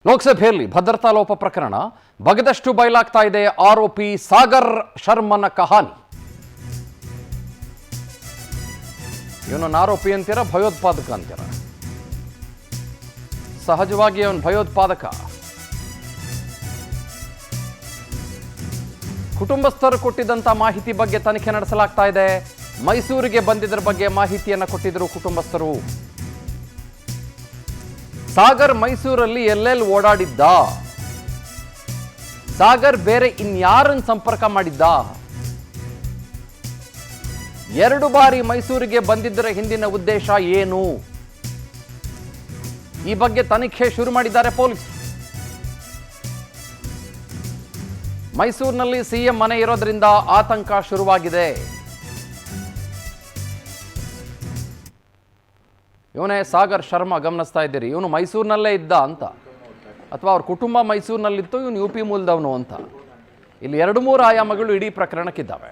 ಲೋಕಸಭೆಯಲ್ಲಿ ಭದ್ರತಾ ಲೋಪ ಪ್ರಕರಣ ಬಗದಷ್ಟು ಬಯಲಾಗ್ತಾ ಇದೆ. ಆರೋಪಿ ಸಾಗರ್ ಶರ್ಮನ ಕಹಾನಿ. ಇವನನ್ನು ಆರೋಪಿ ಅಂತೀರ, ಭಯೋತ್ಪಾದಕ ಅಂತೀರ? ಸಹಜವಾಗಿ ಅವನು ಭಯೋತ್ಪಾದಕ. ಕುಟುಂಬಸ್ಥರು ಕೊಟ್ಟಿದ್ದಂಥ ಮಾಹಿತಿ ಬಗ್ಗೆ ತನಿಖೆ ನಡೆಸಲಾಗ್ತಾ ಇದೆ. ಮೈಸೂರಿಗೆ ಬಂದಿದ್ದರ ಬಗ್ಗೆ ಮಾಹಿತಿಯನ್ನು ಕೊಟ್ಟಿದ್ದರು ಕುಟುಂಬಸ್ಥರು. ಸಾಗರ್ ಮೈಸೂರಲ್ಲಿ ಎಲ್ಲೆಲ್ಲಿ ಓಡಾಡಿದ್ದ, ಸಾಗರ್ ಬೇರೆ ಇನ್ಯಾರನ್ನು ಸಂಪರ್ಕ ಮಾಡಿದ್ದ, 2 ಬಾರಿ ಮೈಸೂರಿಗೆ ಬಂದಿದ್ದರ ಹಿಂದಿನ ಉದ್ದೇಶ ಏನು, ಈ ಬಗ್ಗೆ ತನಿಖೆ ಶುರು ಮಾಡಿದ್ದಾರೆ ಪೊಲೀಸರು. ಮೈಸೂರಿನಲ್ಲಿ ಸಿಎಂ ಮನೆ ಇರೋದ್ರಿಂದ ಆತಂಕ ಶುರುವಾಗಿದೆ. ಇವನೇ ಸಾಗರ್ ಶರ್ಮಾ, ಗಮನಿಸ್ತಾ ಇದ್ದೀರಿ. ಇವನು ಮೈಸೂರಿನಲ್ಲೇ ಇದ್ದ ಅಂತ, ಅಥವಾ ಅವ್ರ ಕುಟುಂಬ ಮೈಸೂರಿನಲ್ಲಿತ್ತು, ಇವನು UP ಮೂಲದವನು ಅಂತ. ಇಲ್ಲಿ 2-3 ಆಯಾಮಗಳು ಇಡೀ ಪ್ರಕರಣಕ್ಕಿದ್ದಾವೆ.